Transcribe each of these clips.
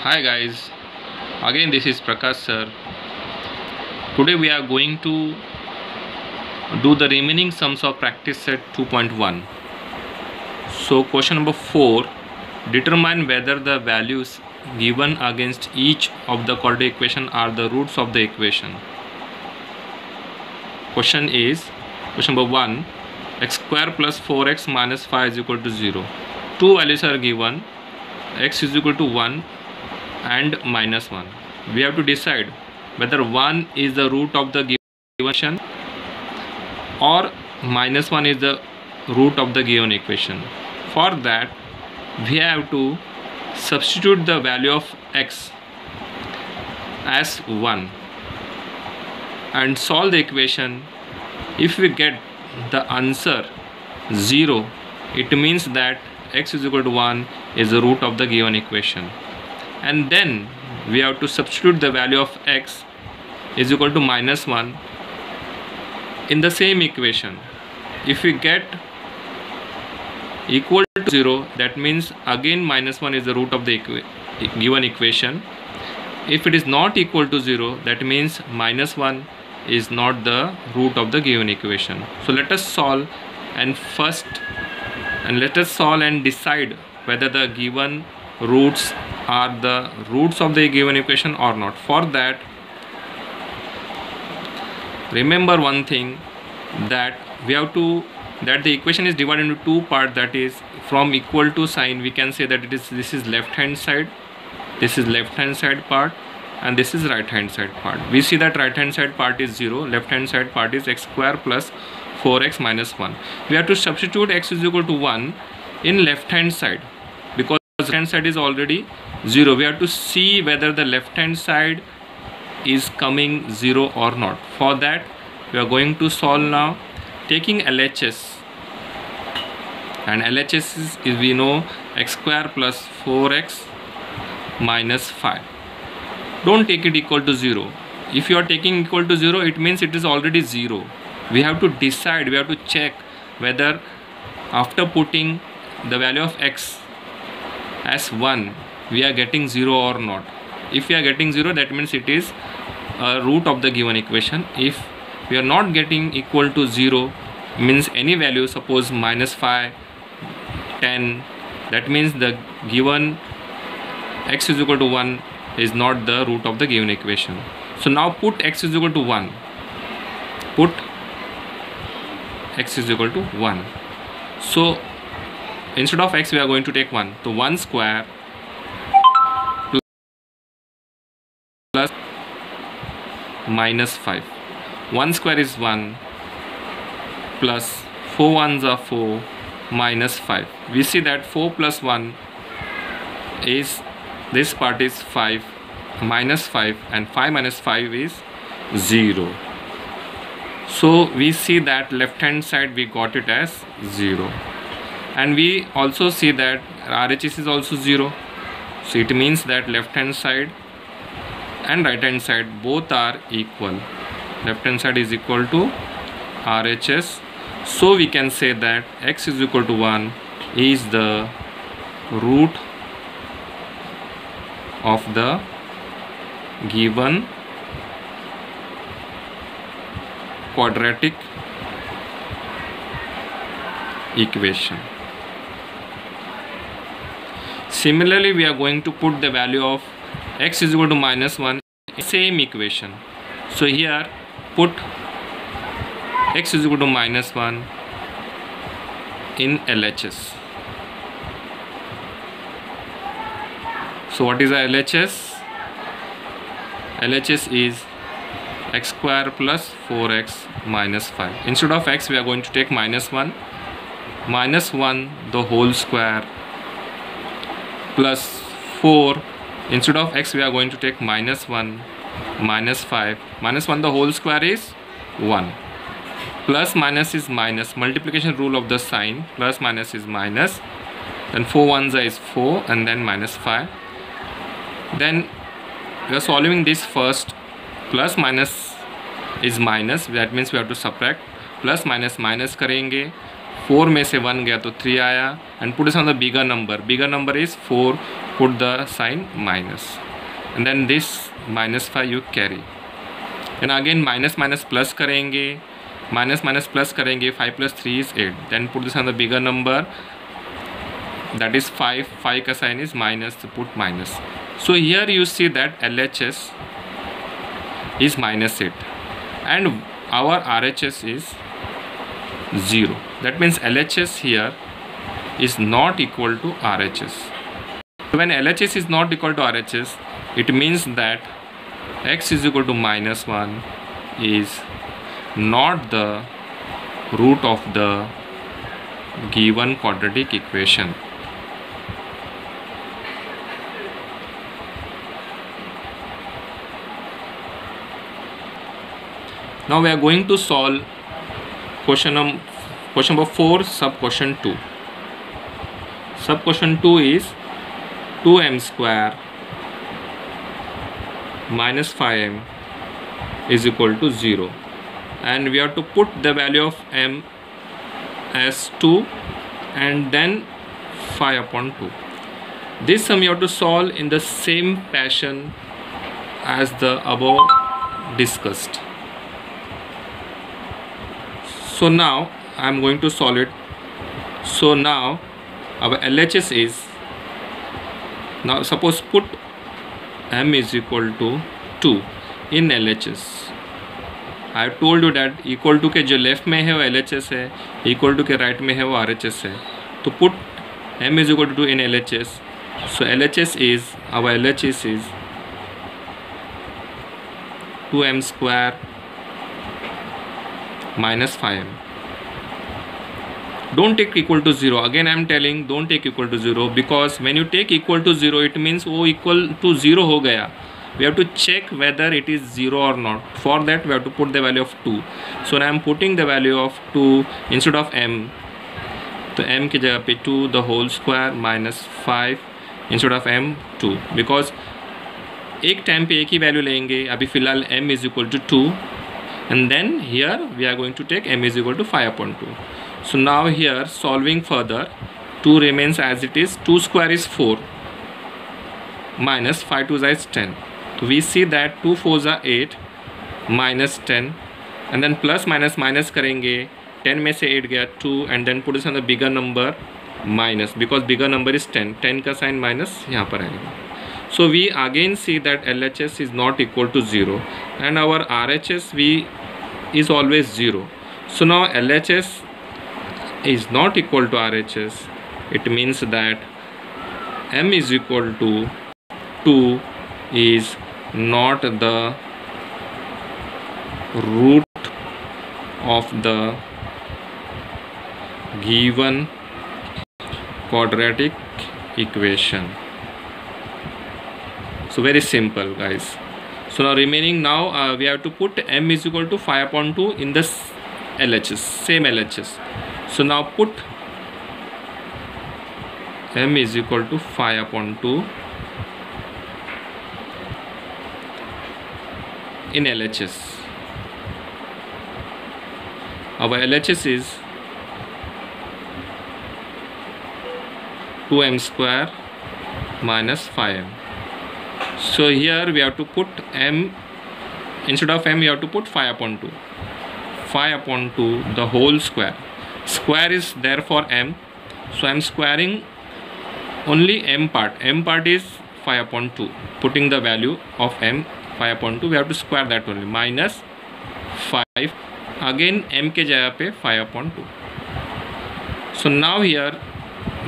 Hi guys, again this is Prakash sir. Today we are going to do the remaining sums of practice set 2.1. So question number 4, determine whether the values given against each of the quadratic equation are the roots of the equation. Question number 1, x square plus 4x minus 5 is equal to 0. Two values are given, x is equal to 1 and minus 1. We have to decide whether 1 is the root of the given equation or minus 1 is the root of the given equation. For that, we have to substitute the value of x as 1 and solve the equation. If we get the answer 0, it means that x is equal to 1 is the root of the given equation. And then we have to substitute the value of x is equal to minus 1 in the same equation. If we get equal to 0, that means again minus 1 is the root of the given equation. If it is not equal to 0, that means minus 1 is not the root of the given equation. So let us solve and decide whether the given roots are the roots of the given equation or not. For that, remember one thing, that the equation is divided into two parts. That is, from equal to sign we can say that this is left hand side, this is left hand side part, and this is right hand side part. We see that right hand side part is 0, left hand side part is x square plus 4x minus 1. We have to substitute x is equal to 1 in left hand side because left hand side is already 0. We have to see whether the left hand side is coming 0 or not. For that, we are going to solve now taking LHS, and LHS is we know x square plus 4x minus 5. Don't take it equal to 0. If you are taking equal to 0, it means it is already 0. We have to decide, we have to check whether after putting the value of x as 1 we are getting 0 or not. If we are getting 0, that means it is a root of the given equation. If we are not getting equal to 0, means any value, suppose minus 5, 10, that means the given x is equal to 1 is not the root of the given equation. So now put x is equal to 1. Put x is equal to 1. So instead of x we are going to take 1. So 1 square plus minus 5. 1 square is 1 plus 4 ones are 4 minus 5. We see that 4 plus 1 is, this part is 5 minus 5, and 5 minus 5 is 0. So we see that left hand side we got it as 0, and we also see that RHS is also 0. So it means that left hand side and right hand side both are equal. Left hand side is equal to RHS. So we can say that x is equal to 1 is the root of the given quadratic equation. Similarly, we are going to put the value of x is equal to minus 1 in same equation. So here put x is equal to minus 1 in LHS. So what is the LHS? LHS is x square plus 4x minus 5. Instead of x we are going to take minus 1. Minus 1 the whole square plus 4. Instead of x we are going to take minus 1 minus 5. Minus 1 the whole square is 1. Plus minus is minus, multiplication rule of the sign, plus minus is minus, then 4 ones is 4, and then minus 5. Then we are solving this first. Plus minus is minus, that means we have to subtract. Plus minus minus करेंगे, 4 में से 1 गया तो 3 आया, and put this on the bigger number is 4, put the sign minus, and then this -5 you carry, and again minus plus करेंगे, minus plus करेंगे, 5 plus 3 is 8, then put this on the bigger number, that is 5 का sign is minus, so put minus. So here you see that LHS is -8 and our RHS is 0. That means LHS here is not equal to RHS. When LHS is not equal to RHS, it means that x is equal to -1 is not the root of the given quadratic equation. Now we are going to solve question number 4, sub question 2. Sub question 2 is 2m square minus 5m is equal to 0, and we have to put the value of m as 2 and then 5 upon 2. This sum you have to solve in the same fashion as the above discussed. So now I am going to solve it. So now our LHS is, now suppose put m is equal to 2 in LHS. I have told you that equal to के जो left में है वो LHS है, equal to के right में है वो RHS है. तो put m is equal to 2 in LHS. So LHS is, our LHS is 2m square minus 5m. Don't take equal to 0. Again I am telling, don't take equal to 0, because when you take equal to 0 it means वो equal to 0 हो गया. We have to check whether it is 0 or not. For that we have to put the value of 2. So now I am putting the value of 2 instead of m. तो m की जगह पे 2 the whole square minus 5 instead of m 2, because एक time पे एक ही value लेंगे. अभी फ़िलहाल m is equal to 2, and then here we are going to take m is equal to 5 upon 2. So now here solving further, 2 remains as it is. 2 square is 4 minus 5 2 is 10. So we see that 2 4s are 8 minus 10, and then plus minus करेंगे. 10 में से 8 गया 2, and then put this on the bigger number minus, because bigger number is 10. 10 का sign minus यहाँ पर आएगा. So we again see that LHS is not equal to 0 and our RHS is always 0. So now LHS is not equal to RHS. It means that m is equal to 2 is not the root of the given quadratic equation. So very simple, guys. So now remaining, now we have to put m is equal to 5 upon 2 in this LHS, same LHS. So now put m is equal to 5 upon 2 in LHS. Our LHS is 2m square minus 5m. So here we have to put m, instead of m we have to put 5 upon 2. 5 upon 2 the whole square. Square is there for m, so I am squaring only m part. M part is 5 upon 2. Putting the value of m 5 upon 2, we have to square that only, minus 5. Again m के जगह पे 5 upon 2. So now here,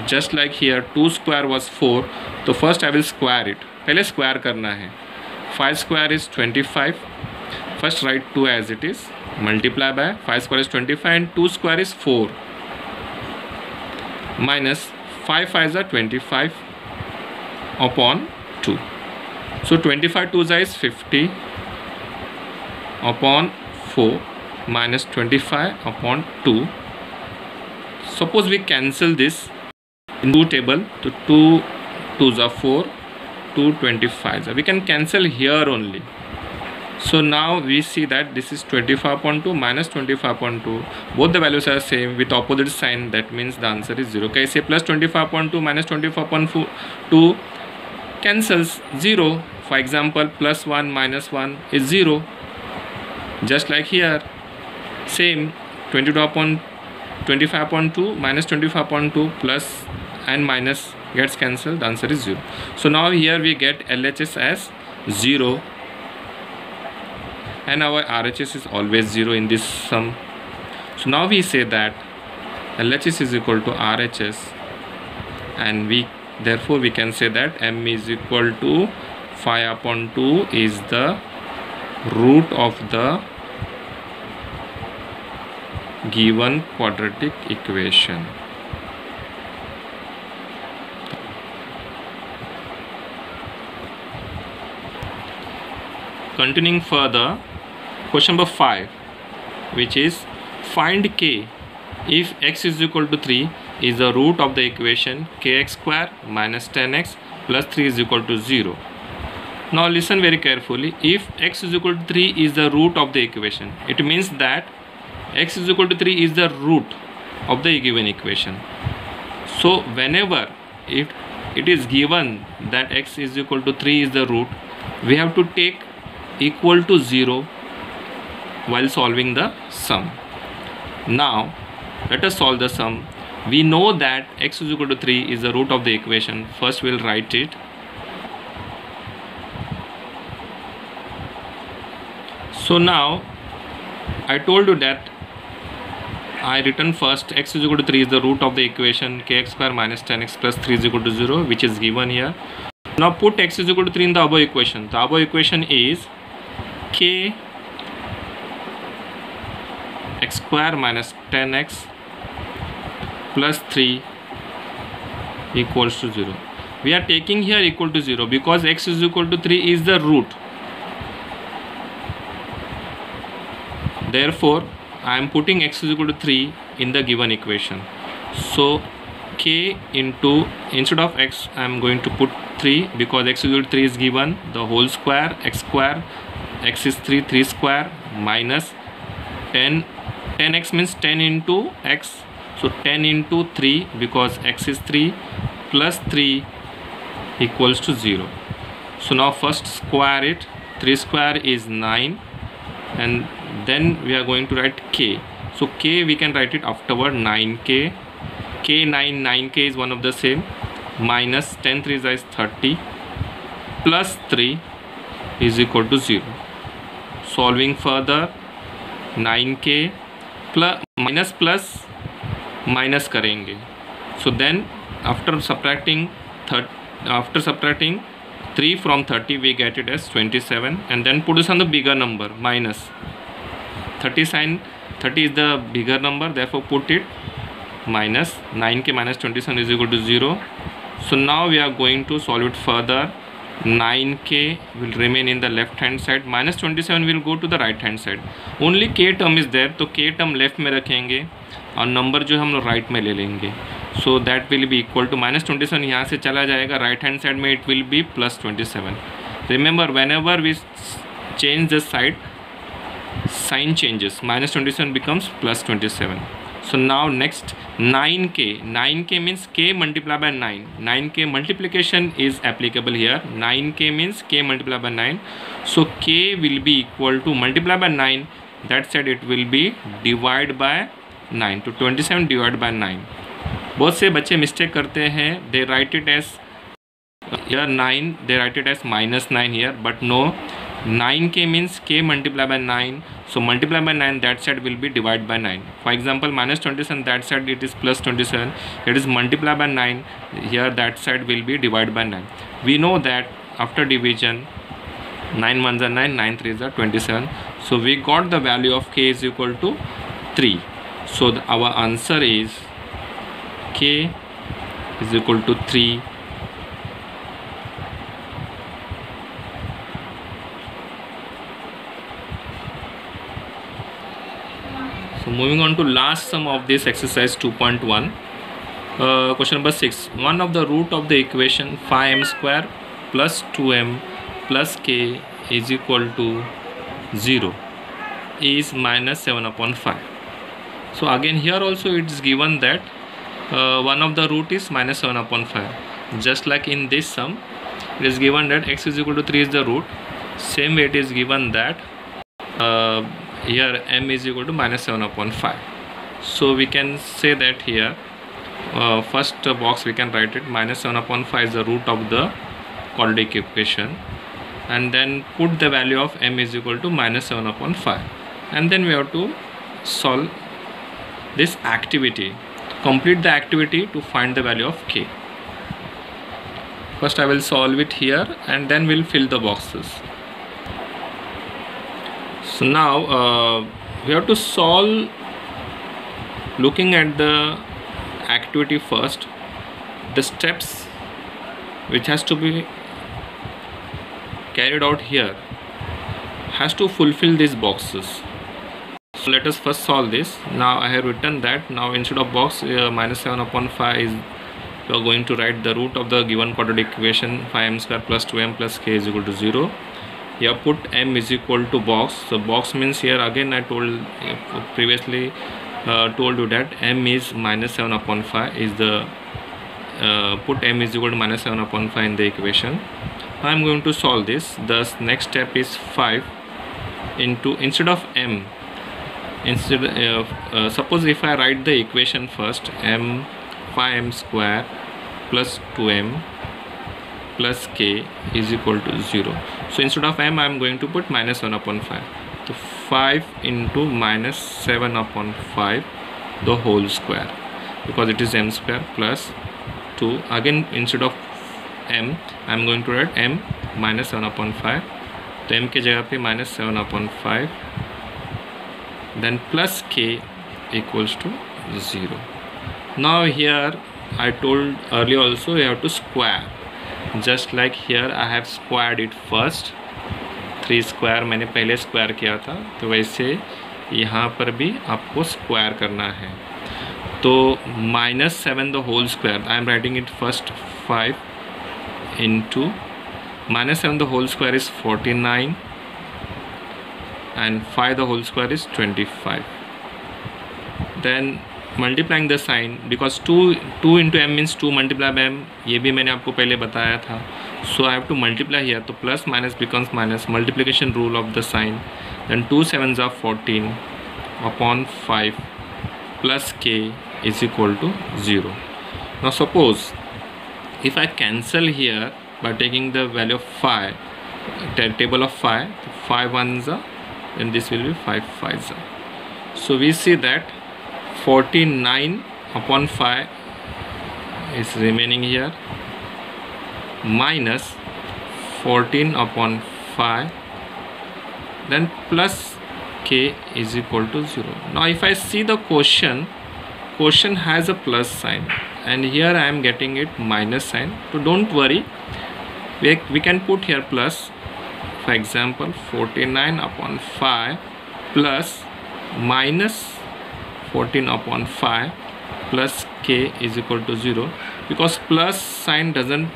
just like here 2 square was 4, तो first I will square it. पहले square करना है. 5 square is 25. First write 2 as it is. Multiply by 5 square is 25 and 2 square is 4 minus 5 5s are 25 upon 2. So 25 2s is 50 upon 4 minus 25 upon 2. Suppose we cancel this in 2 table, so 2 2s are 4, 2 25s. We can cancel here only. So now we see that this is 25.2 minus 25.2. Both the values are same with opposite sign. That means the answer is 0. Okay, say plus 25.2 minus 25.2 cancels 0. For example, plus 1 minus 1 is 0. Just like here, same 25.2 minus 25.2 plus and minus gets cancelled. The answer is 0. So now here we get LHS as 0. And our RHS is always 0 in this sum. So now we say that LHS is equal to RHS, and therefore we can say that M is equal to 5/2 is the root of the given quadratic equation. Continuing further, question number 5, which is find k if x is equal to 3 is the root of the equation kx square minus 10x plus 3 is equal to 0. Now listen very carefully. If x is equal to 3 is the root of the equation, it means that x is equal to 3 is the root of the given equation. So whenever it is given that x is equal to 3 is the root, we have to take equal to 0 while solving the sum. Now let us solve the sum. We know that x is equal to 3 is the root of the equation. First we'll write it. So now I told you that I written first x is equal to 3 is the root of the equation kx square minus 10x plus 3 is equal to 0, which is given here. Now put x is equal to 3 in the above equation. The above equation is k x square minus 10x plus 3 equals to 0. We are taking here equal to 0 because x is equal to 3 is the root. Therefore I am putting x is equal to 3 in the given equation. So k into, instead of x I am going to put 3 because x is equal to 3 is given, the whole square, x is 3, 3 square minus 10x means 10 into x, so 10 into 3 because x is 3 plus 3 equals to 0. So now first square it. 3 square is 9, and then we are going to write k. So k we can write it afterward, 9k, k 9k is one of the same, minus 10 3 is 30 plus 3 is equal to 0. Solving further, 9k plus minus करेंगे. So then after subtracting 3 from 30 we get it as 27, and then put this on the bigger number, minus 30 sign. 30 is the bigger number, therefore put it minus 9k minus 27 is equal to 0. So now we are going to solve it further. 9k will remain in the left hand side, minus 27 will go to the right hand side. Only k term is there, तो k term left में रखेंगे और number जो हम लोग right में ले लेंगे. So that will be equal to minus 27 यहाँ से चला जाएगा, right hand side में it will be plus 27. Remember, whenever we change the side, sign changes. Minus 27 becomes plus 27. So now next 9k. 9k means k multiplied by 9. 9k multiplication is applicable here. 9k means k multiplied by 9. So k will be equal to multiply by 9. That side it will be divide by 9. तो 27 divided by 9. बहुत से बच्चे mistake करते हैं. They write it as here 9. They write it as minus 9 here. But no. 9k means k multiplied by 9. So multiply by 9, that side will be divided by 9. For example, minus 27, that side it is plus 27. It is multiplied by 9. Here that side will be divided by 9. We know that after division, 9 ones are 9, 9 threes are 27. So we got the value of k is equal to 3. So our answer is k is equal to 3. So moving on to last sum of this exercise 2.1. Question number 6. One of the root of the equation 5m square plus 2m plus k is equal to 0 is minus 7 upon 5. So again here also it is given that one of the root is minus 7 upon 5. Just like in this sum, it is given that x is equal to 3 is the root. Same way it is given that here m is equal to minus 7 upon 5. So we can say that here first box we can write it minus 7 upon 5 is the root of the quadratic equation, and then put the value of m is equal to minus 7 upon 5, and then we have to solve this activity, complete the activity to find the value of k. First I will solve it here and then we'll fill the boxes. So now we have to solve looking at the activity first, the steps which has to be carried out here has to fulfill these boxes. So let us first solve this. Now I have written that now instead of box minus 7 upon 5 is we are going to write the root of the given quadratic equation 5m square plus 2m plus k is equal to 0. Here put m is equal to box. So box means here again I told previously told you that m is minus 7 upon 5 is the put m is equal to minus 7 upon 5 in the equation. I am going to solve this. Thus next step is 5 into, instead of m, suppose if I write the equation first, m 5m square plus 2m plus k is equal to 0. So instead of m I am going to put minus 7 upon 5. So 5 into minus 7 upon 5 the whole square, because it is m square plus 2. Again instead of m I am going to write m minus 7 upon 5. तो m के जगह पे minus 7 upon 5, then plus k equals to 0. Now here I told earlier also you have to square. Just like here I have squared it first. 3 square मैंने पहले square किया था, तो वैसे यहाँ पर भी आपको स्क्वायर करना है. तो minus 7 the whole square, I am writing it first 5 into minus 7 the whole square is 49 and 5 the whole square is 25. Then multiplying the sign, because 2 into m means 2 multiplied by m, ये भी मैंने आपको पहले बताया था. So I have to multiply here, तो plus minus becomes minus, multiplication rule of the sign. Then 2 sevens are 14 upon 5 plus k is equal to 0. Now suppose if I cancel here by taking the value of 5, table of 5, 5 ones are, then this will be 5 fives are. So we see that 49 upon 5 is remaining here, minus 14 upon 5, then plus k is equal to 0. Now if I see the question has a plus sign and here I am getting it minus sign. So don't worry, we can put here plus. For example 49 upon 5 plus minus 14 upon 5 plus k is equal to 0, because plus sign doesn't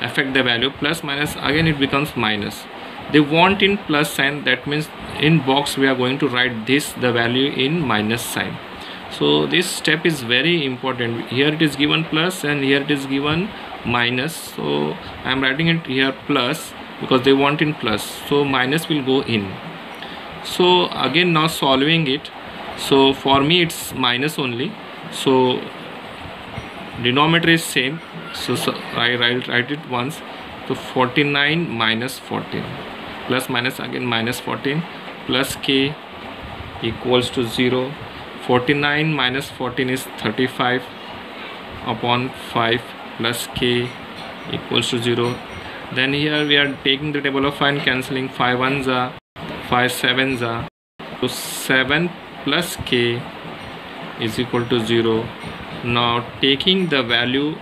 affect the value. Plus minus again it becomes minus. They want in plus sign, that means in box we are going to write this the value in minus sign. So this step is very important. Here it is given plus and here it is given minus, so I am writing it here plus because they want in plus, so minus will go in. So again now solving it, so for me it's minus only, so denominator is same, so I write it once. So 49 minus 14 plus minus again minus 14 plus k equals to 0. 49 minus 14 is 35 upon 5 plus k equals to 0. Then here we are taking the table of 5 and cancelling. 5 ones are, 5 sevens are, so 7 plus k is equal to 0. Now taking the value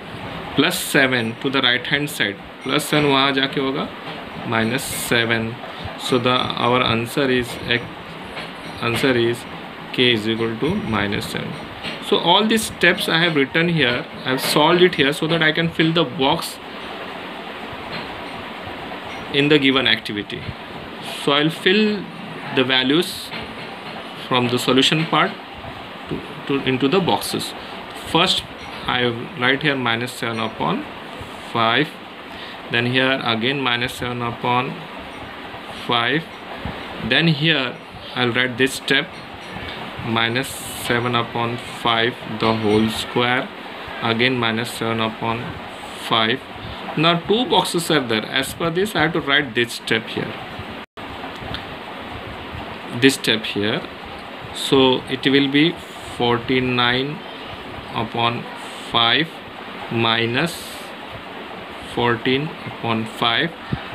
plus 7 to the right hand side, plus 7 वहाँ जाके होगा minus 7. So our answer is k is equal to minus 7. So all these steps I have written here, I have solved it here so that I can fill the box in the given activity. So I'll fill the values from the solution part into the boxes. First I write here minus 7 upon 5, then here again minus 7 upon 5, then here I'll write this step minus 7 upon 5 the whole square, again minus 7 upon 5. Now two boxes are there. As per this I have to write this step here, so it will be 49 upon 5 minus 14 upon 5,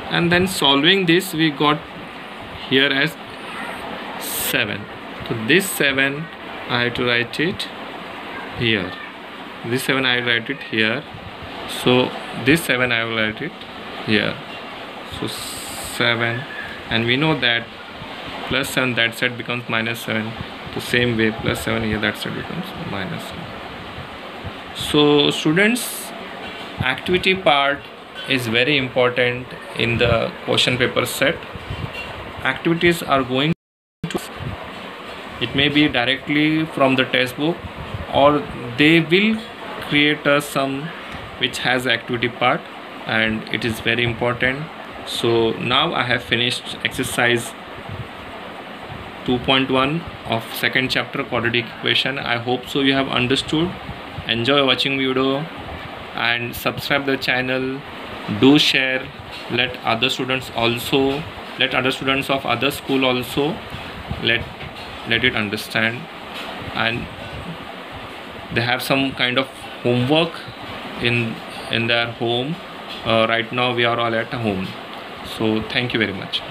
and then solving this we got here as 7. So this 7 I have to write it here, this 7 I write it here, so this 7 I will write it here. So 7, and we know that plus 7 that side becomes minus 7, the same way plus 7 here that side becomes minus 7. So students, activity part is very important in the question paper set. Activities are going to, it may be directly from the textbook, or they will create a sum which has activity part, and it is very important. So now I have finished exercise 2.1 of second chapter quadratic equation. I hope so you have understood. Enjoy watching video and subscribe the channel. Do share, let other students of other school also let it understand, and they have some kind of homework in their home. Right now we are all at home. So thank you very much.